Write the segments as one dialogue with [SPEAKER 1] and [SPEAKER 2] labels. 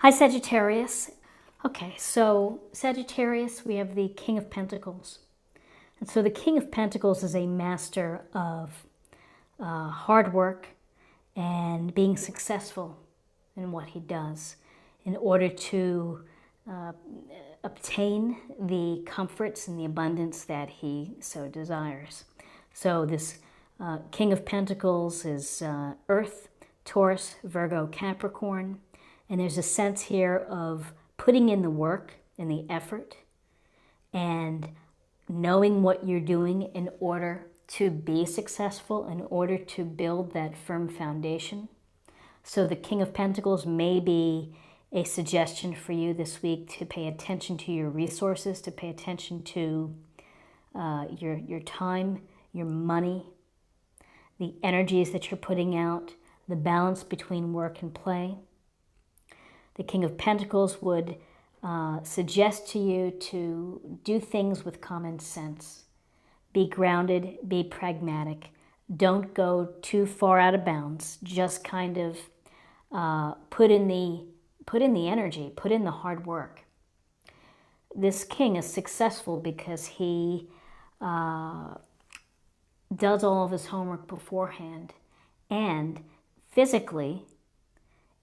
[SPEAKER 1] Hi, Sagittarius. Okay, so Sagittarius, we have the King of Pentacles. And so the King of Pentacles is a master of hard work and being successful in what he does in order to obtain the comforts and the abundance that he so desires. So this King of Pentacles is Earth, Taurus, Virgo, Capricorn. And there's a sense here of putting in the work and the effort and knowing what you're doing in order to be successful, in order to build that firm foundation. So the King of Pentacles may be a suggestion for you this week to pay attention to your resources, to pay attention to your time, your money, the energies that you're putting out, the balance between work and play. The King of Pentacles would suggest to you to do things with common sense. Be grounded, be pragmatic. Don't go too far out of bounds. Just kind of put in the energy, put in the hard work. This king is successful because he does all of his homework beforehand and physically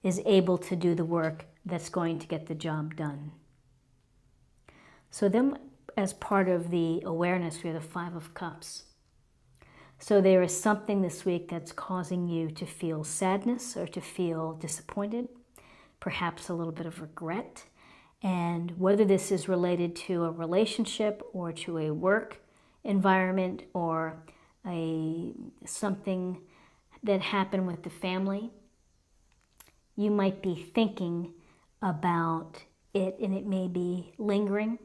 [SPEAKER 1] is able to do the work that's going to get the job done. So then, as part of the awareness, we have the Five of Cups. So there is something this week that's causing you to feel sadness or to feel disappointed, perhaps a little bit of regret. And whether this is related to a relationship or to a work environment or something that happened with the family, you might be thinking about it and it may be lingering.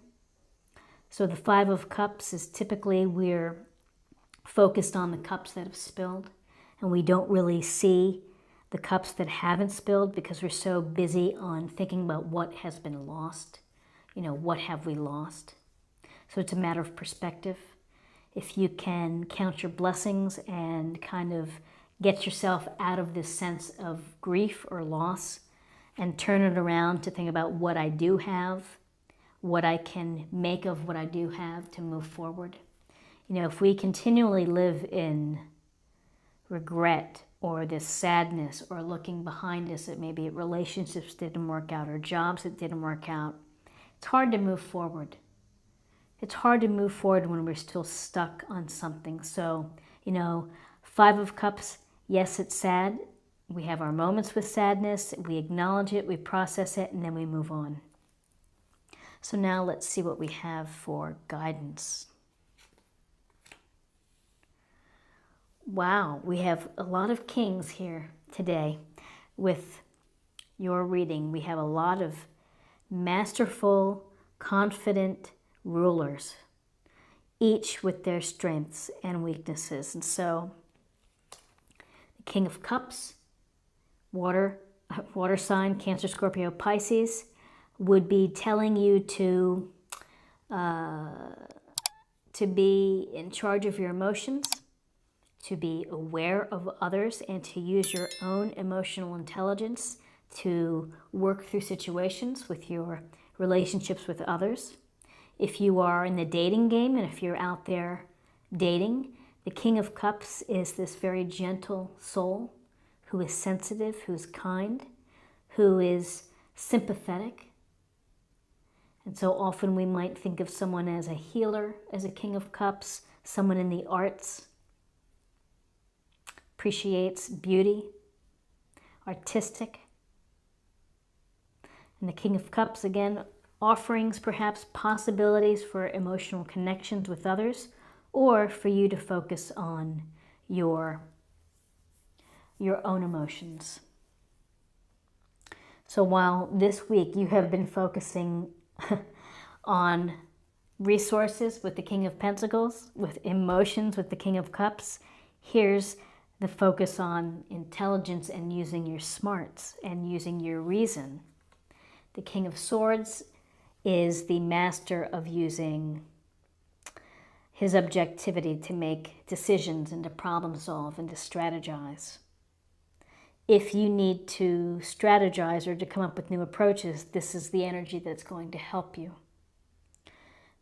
[SPEAKER 1] So the Five of Cups is typically we're focused on the cups that have spilled and we don't really see the cups that haven't spilled because we're so busy on thinking about what has been lost. You know, what have we lost? So it's a matter of perspective. If you can count your blessings and kind of get yourself out of this sense of grief or loss and turn it around to think about what I do have, what I can make of what I do have to move forward. You know, if we continually live in regret or this sadness or looking behind us that maybe relationships didn't work out or jobs that didn't work out, it's hard to move forward. It's hard to move forward when we're still stuck on something. So, you know, Five of Cups, yes, it's sad. We have our moments with sadness. We acknowledge it, we process it, and then we move on. So now let's see what we have for guidance. Wow, we have a lot of kings here today with your reading. We have a lot of masterful, confident rulers, each with their strengths and weaknesses. And so the King of Cups, water sign, Cancer, Scorpio, Pisces, would be telling you to be in charge of your emotions, to be aware of others, and to use your own emotional intelligence to work through situations with your relationships with others. If you are in the dating game and if you're out there dating, the King of Cups is this very gentle soul who is sensitive, who's kind, who is sympathetic. And so often we might think of someone as a healer, as a King of Cups, someone in the arts, appreciates beauty, artistic. And the King of Cups, again, offerings, perhaps possibilities for emotional connections with others, or for you to focus on your own emotions. So while this week you have been focusing on resources with the King of Pentacles, with emotions with the King of Cups, here's the focus on intelligence and using your smarts and using your reason. The King of Swords is the master of using his objectivity to make decisions and to problem solve and to strategize. if you need to strategize or to come up with new approaches, this is the energy that's going to help you.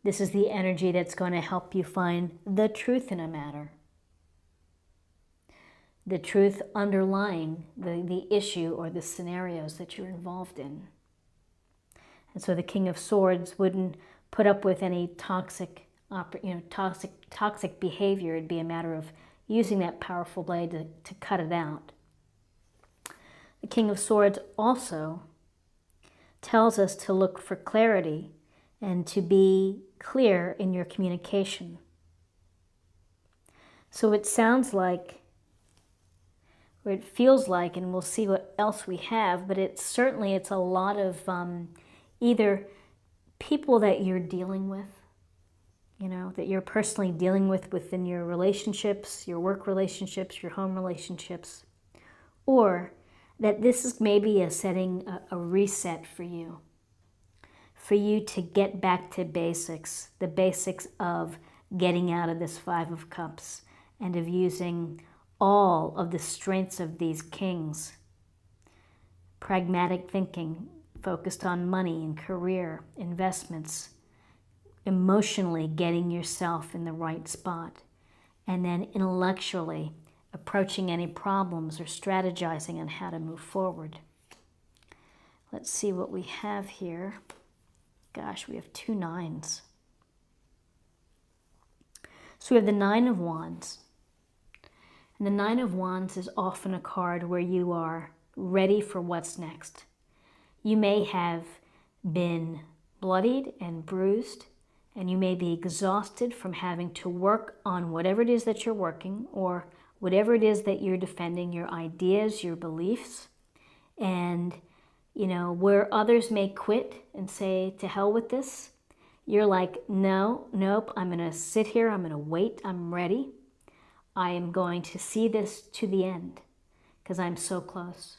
[SPEAKER 1] This is the energy that's going to help you find the truth in a matter. The truth underlying the issue or the scenarios that you're involved in. And so the King of Swords wouldn't put up with any toxic behavior. It'd be a matter of using that powerful blade to cut it out. The King of Swords also tells us to look for clarity and to be clear in your communication. So it sounds like, or it feels like, and we'll see what else we have, but it's a lot of either people that you're dealing with, that you're personally dealing with within your relationships, your work relationships, your home relationships, or that this is maybe a reset for you to get back to basics, the basics of getting out of this Five of Cups and of using all of the strengths of these kings. Pragmatic thinking, focused on money and career, investments, emotionally getting yourself in the right spot, and then intellectually approaching any problems or strategizing on how to move forward. Let's see what we have here. Gosh, we have 2 nines. So we have the Nine of Wands. And the Nine of Wands is often a card where you are ready for what's next. You may have been bloodied and bruised, and you may be exhausted from having to work on whatever it is that you're working, or whatever it is that you're defending, your ideas, your beliefs. And, where others may quit and say, to hell with this, you're like, nope, I'm going to sit here, I'm going to wait, I'm ready. I am going to see this to the end because I'm so close.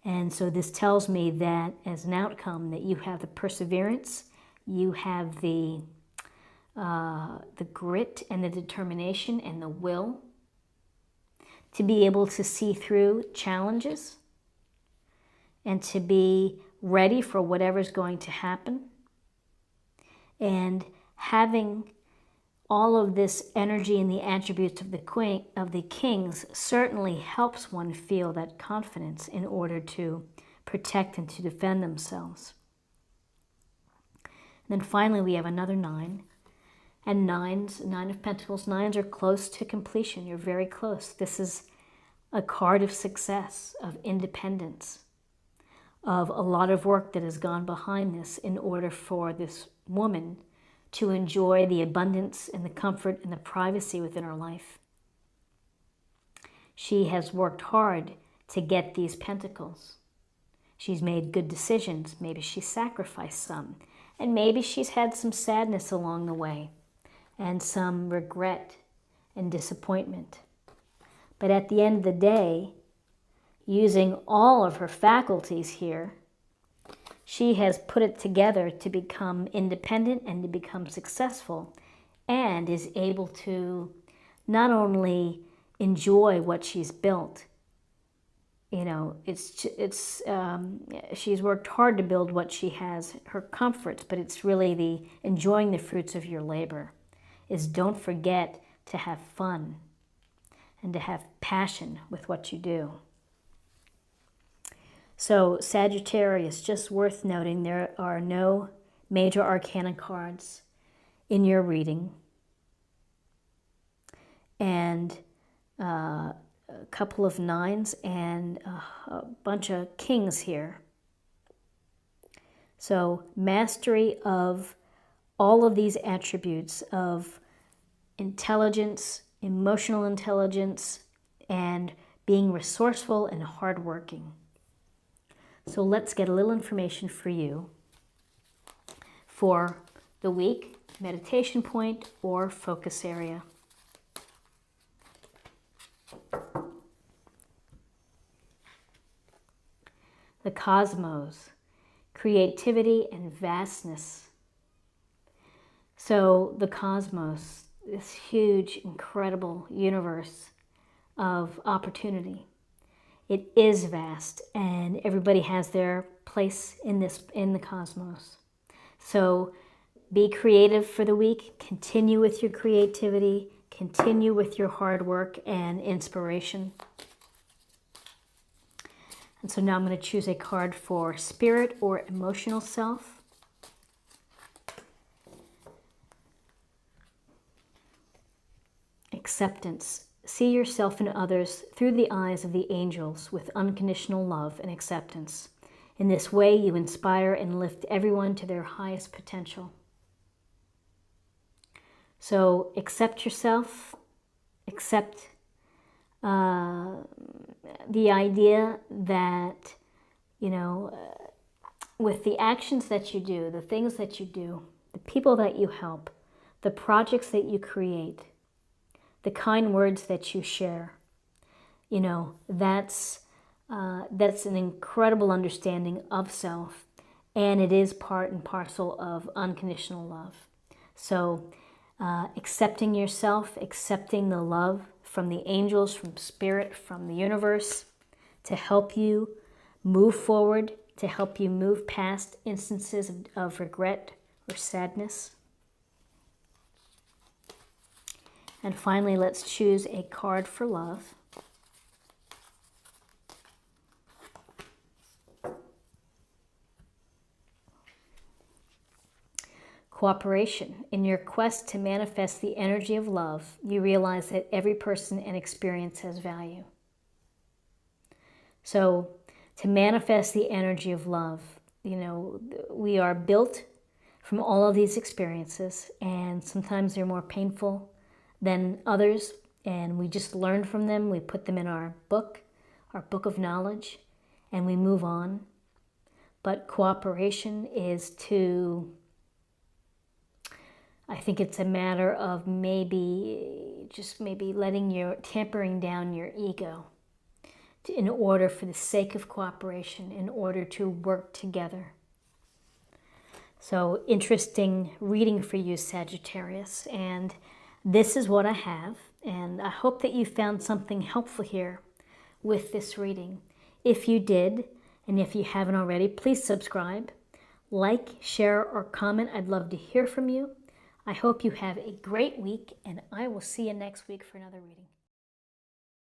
[SPEAKER 1] And so this tells me that as an outcome that you have the perseverance, you have the grit and the determination and the will to be able to see through challenges and to be ready for whatever's going to happen. And having all of this energy and the attributes of the kings certainly helps one feel that confidence in order to protect and to defend themselves. And then finally we have another 9. And nines, 9 of Pentacles, 9s are close to completion. You're very close. This is a card of success, of independence, of a lot of work that has gone behind this in order for this woman to enjoy the abundance and the comfort and the privacy within her life. She has worked hard to get these pentacles. She's made good decisions. Maybe she sacrificed some. And maybe she's had some sadness along the way and some regret and disappointment. But at the end of the day, using all of her faculties here, she has put it together to become independent and to become successful, and is able to not only enjoy what she's built. She's worked hard to build what she has, her comforts, but it's really the enjoying the fruits of your labor. Is don't forget to have fun and to have passion with what you do. So Sagittarius, just worth noting, there are no major arcana cards in your reading. And a couple of 9s and a bunch of kings here. So mastery of all of these attributes of intelligence, emotional intelligence, and being resourceful and hardworking. So let's get a little information for you for the week, meditation point, or focus area. The cosmos, creativity and vastness. So the cosmos, this huge, incredible universe of opportunity. It is vast, and everybody has their place in the cosmos. So be creative for the week. Continue with your creativity. Continue with your hard work and inspiration. And so now I'm going to choose a card for spirit or emotional self. Acceptance. See yourself and others through the eyes of the angels with unconditional love and acceptance. In this way, you inspire and lift everyone to their highest potential. So accept yourself, accept the idea that, with the actions that you do, the things that you do, the people that you help, the projects that you create, the kind words that you share, that's an incredible understanding of self, and it is part and parcel of unconditional love. So accepting yourself, accepting the love from the angels, from spirit, from the universe, to help you move forward, to help you move past instances of regret or sadness. And finally, let's choose a card for love. Cooperation. In your quest to manifest the energy of love, you realize that every person and experience has value. So, to manifest the energy of love, we are built from all of these experiences, and sometimes they're more painful than others, and we just learn from them. We put them in our book of knowledge, and we move on. But cooperation is to, I think it's a matter of maybe tampering down your ego in order, for the sake of cooperation, in order to work together. So interesting reading for you, Sagittarius, and this is what I have, and I hope that you found something helpful here with this reading. If you did, and if you haven't already, please subscribe, like, share, or comment. I'd love to hear from you. I hope you have a great week, and I will see you next week for another reading.